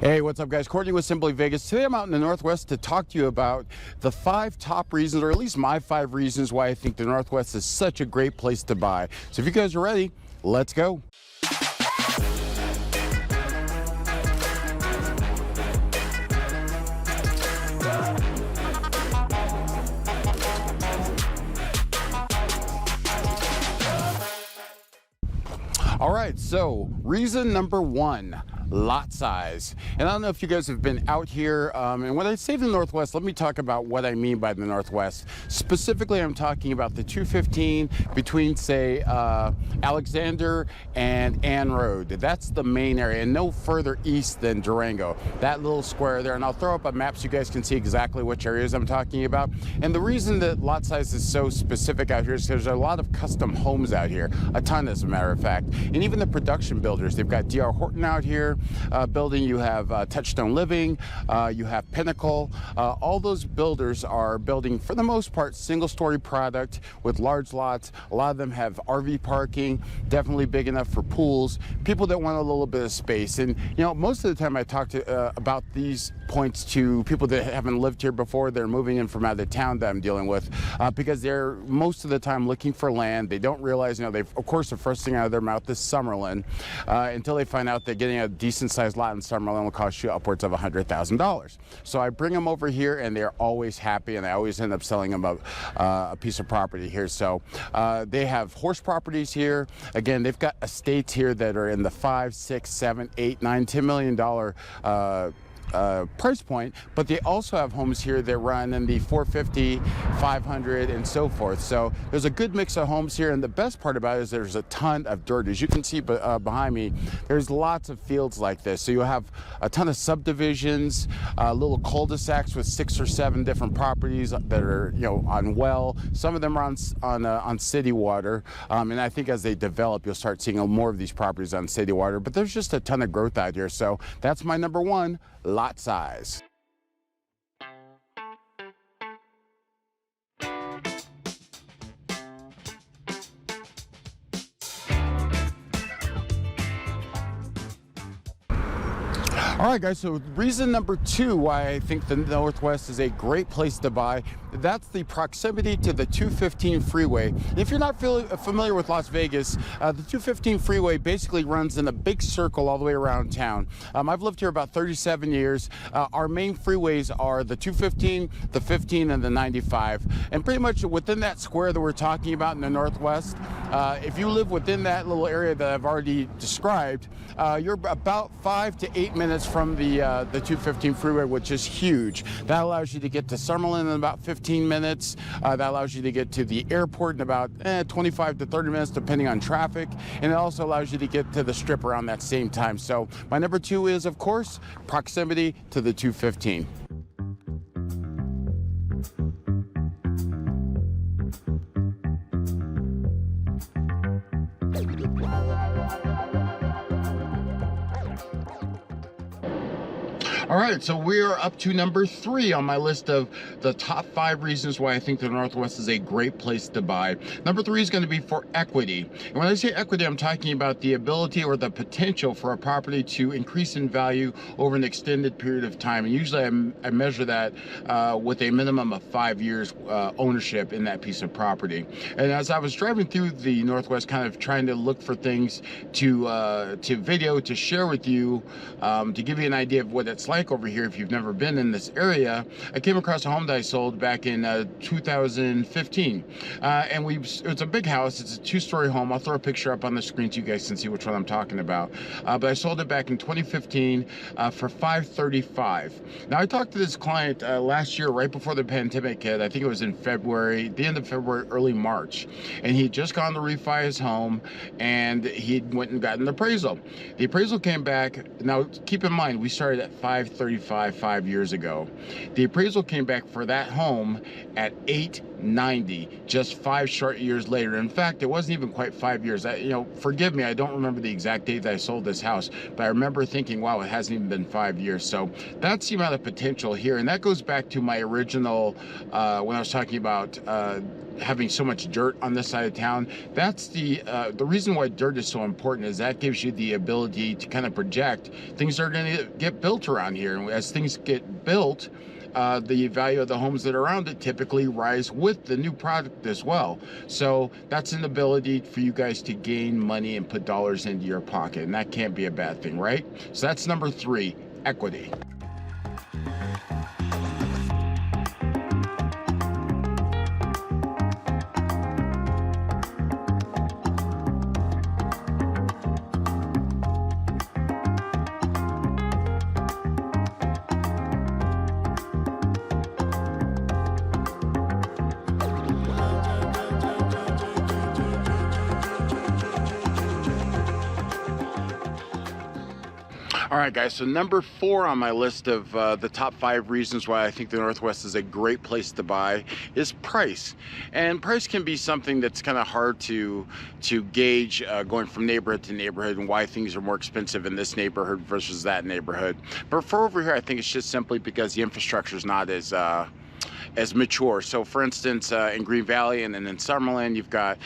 Hey, what's up, guys? Courtney with Simply Vegas. Today I'm out in the Northwest to talk to you about the 5 top reasons, or at least my 5 reasons why I think the Northwest is such a great place to buy. So if you guys are ready, let's go. All right, so reason number 1, lot size. And I don't know if you guys have been out here, and when I say the Northwest, let me talk about what I mean by the Northwest. Specifically, I'm talking about the 215 between, say, Alexander and NVRED. That's the main area, and no further east than Durango. That little square there, and I'll throw up a map so you guys can see exactly which areas I'm talking about. And the reason that lot size is so specific out here is because there's a lot of custom homes out here, a ton as a matter of fact. And even the production builders, they've got D.R. Horton out here building, you have Touchstone Living, you have Pinnacle. All those builders are building, for the most part, single-story product with large lots. A lot of them have RV parking, definitely big enough for pools, people that want a little bit of space. And, you know, most of the time I talk to about these points to people that haven't lived here before. They're moving in from out of town that I'm dealing with because they're most of the time looking for land. They don't realize, you know, of course, the first thing out of their mouth is Summerlin until they find out that getting a decent sized lot in Summerlin will cost you upwards of $100,000. So I bring them over here and they're always happy, and I always end up selling them a piece of property here. So they have horse properties here. Again, they've got estates here that are in the $5, $6, $7, $8, $9, $10 million price point, but they also have homes here that run in the 450, 500, and so forth. So there's a good mix of homes here, and the best part about it is there's a ton of dirt. As you can see behind me, there's lots of fields like this. So you'll have a ton of subdivisions, little cul-de-sacs with 6 or 7 different properties that are, you know, on well. Some of them are on city water, and I think as they develop, you'll start seeing more of these properties on city water. But there's just a ton of growth out here. So that's my number 1. Lot size. All right, guys, so reason number 2 why I think the Northwest is a great place to buy, that's the proximity to the 215 freeway. And if you're not familiar with Las Vegas, the 215 freeway basically runs in a big circle all the way around town. I've lived here about 37 years. Our main freeways are the 215, the 15, and the 95. And pretty much within that square that we're talking about in the Northwest, if you live within that little area that I've already described, you're about 5 to 8 minutes from the 215 freeway, which is huge. That allows you to get to Summerlin in about 15 minutes. That allows you to get to the airport in about 25 to 30 minutes, depending on traffic. And it also allows you to get to the Strip around that same time. So my number 2 is, of course, proximity to the 215. All right, so we are up to number 3 on my list of the top 5 reasons why I think the Northwest is a great place to buy. Number 3 is going to be for equity. And when I say equity, I'm talking about the ability or the potential for a property to increase in value over an extended period of time. And usually I measure that with a minimum of 5 years ownership in that piece of property. And as I was driving through the Northwest, kind of trying to look for things to video, to share with you, to give you an idea of what it's like over here if you've never been in this area, I came across a home that I sold back in 2015. And it's a big house. It's a 2-story home. I'll throw a picture up on the screen so you guys can see which one I'm talking about. But I sold it back in 2015 for $535,000. Now, I talked to this client last year, right before the pandemic hit. I think it was in February, the end of February, early March. And he'd just gone to refi his home, and he went and got an appraisal. The appraisal came back. Now, keep in mind, we started at $535,000 5 years ago. The appraisal came back for that home at $890,000. 90, just 5 short years later. In fact, it wasn't even quite 5 years. Forgive me, I don't remember the exact date that I sold this house, but I remember thinking, wow, it hasn't even been 5 years. So that's the amount of potential here. And that goes back to my original, when I was talking about having so much dirt on this side of town. That's the reason why dirt is so important, is that gives you the ability to kind of project things that are going to get built around here. And as things get built, the value of the homes that are around it typically rise with the new product as well. So that's an ability for you guys to gain money and put dollars into your pocket, and that can't be a bad thing, right? So that's number 3, equity. All right, guys, so number 4 on my list of the top 5 reasons why I think the Northwest is a great place to buy is price. And price can be something that's kind of hard to gauge going from neighborhood to neighborhood, and why things are more expensive in this neighborhood versus that neighborhood. But for over here, I think it's just simply because the infrastructure is not as mature. So for instance, in Green Valley and then in Summerlin, you've got,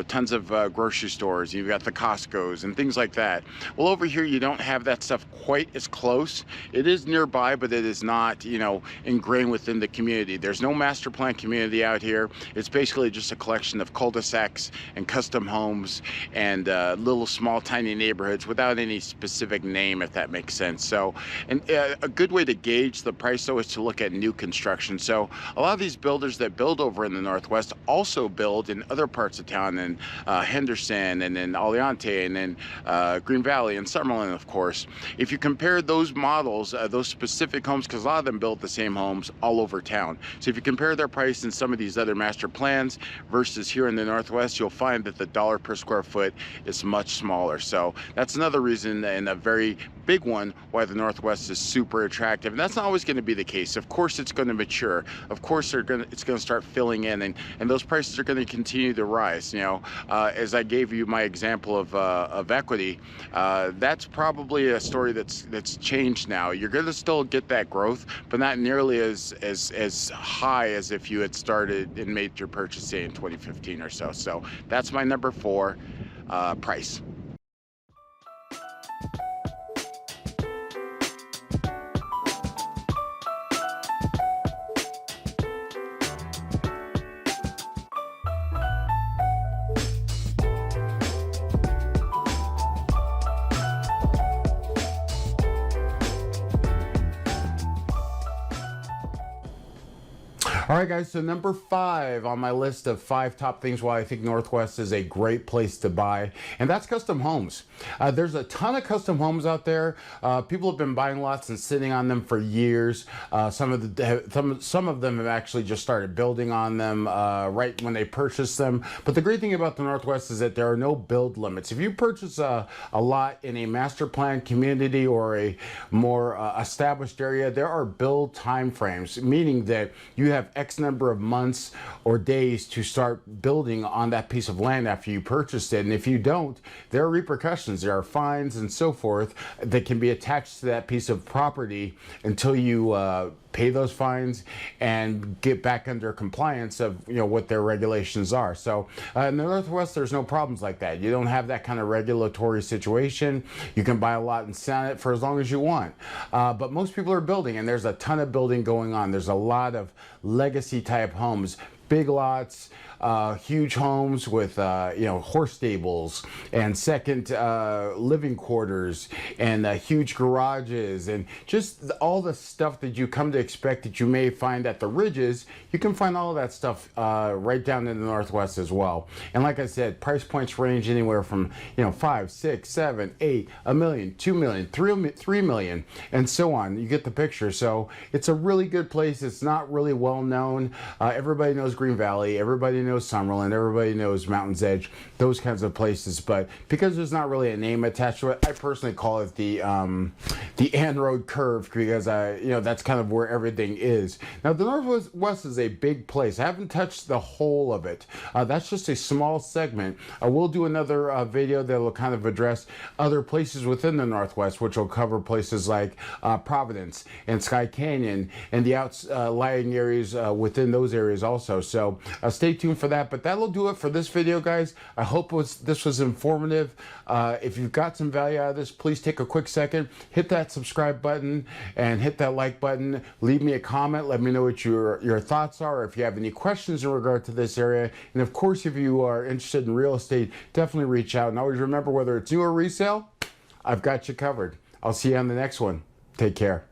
tons of grocery stores, you've got the Costco's and things like that. Well, over here, you don't have that stuff quite as close. It is nearby, but it is not, ingrained within the community. There's no master plan community out here. It's basically just a collection of cul-de-sacs and custom homes and little small tiny neighborhoods without any specific name, if that makes sense. So, and a good way to gauge the price though is to look at new construction. So a lot of these builders that build over in the Northwest also build in other parts of town, in Henderson and in Aliante and in Green Valley and Summerlin, of course. If you compare those models, those specific homes, because a lot of them build the same homes all over town. So if you compare their price in some of these other master plans versus here in the Northwest, you'll find that the dollar per square foot is much smaller. So that's another reason, and a very big one, why the Northwest is super attractive. And that's not always going to be the case. Of course, it's going to mature. Of course, it's going to start filling in, and those prices are going to continue to rise. As I gave you my example of equity, that's probably a story that's changed now. You're going to still get that growth, but not nearly as high as if you had started and made your purchase, say, in 2015 or so. So that's my number 4, price. All right, guys, so number 5 on my list of 5 top things why I think Northwest is a great place to buy, and that's custom homes. There's a ton of custom homes out there. People have been buying lots and sitting on them for years. Some of them have actually just started building on them right when they purchase them. But the great thing about the Northwest is that there are no build limits. If you purchase a lot in a master plan community or a more established area, there are build time frames, meaning that you have X number of months or days to start building on that piece of land after you purchased it. And if you don't, there are repercussions, there are fines and so forth that can be attached to that piece of property until you pay those fines and get back under compliance of what their regulations are. So in the Northwest, there's no problems like that. You don't have that kind of regulatory situation. You can buy a lot and sit on it for as long as you want. But most people are building, and there's a ton of building going on. There's a lot of legacy type homes, big lots, huge homes with horse stables and second living quarters and huge garages, and just all the stuff that you come to expect that you may find at the ridges. You can find all of that stuff right down in the Northwest as well. And like I said, price points range anywhere from 5, 6, 7, 8, $1 million, $2 million, $3 million, and so on. You get the picture. So it's a really good place. It's not really well known. Everybody knows knows Green Valley, everybody knows Summerlin, everybody knows Mountain's Edge, those kinds of places. But because there's not really a name attached to it, I personally call it the Road Curve, because that's kind of where everything is. Now, the Northwest is a big place. I haven't touched the whole of it. That's just a small segment. I will do another video that will kind of address other places within the Northwest, which will cover places like Providence and Sky Canyon and the outlying areas within those areas also. So stay tuned for that. But that'll do it for this video, guys. I hope this was informative. If you've got some value out of this, please take a quick second, hit that subscribe button and hit that like button. Leave me a comment. Let me know what your thoughts are, or if you have any questions in regard to this area. And of course, if you are interested in real estate, definitely reach out. And always remember, whether it's new or resale, I've got you covered. I'll see you on the next one. Take care.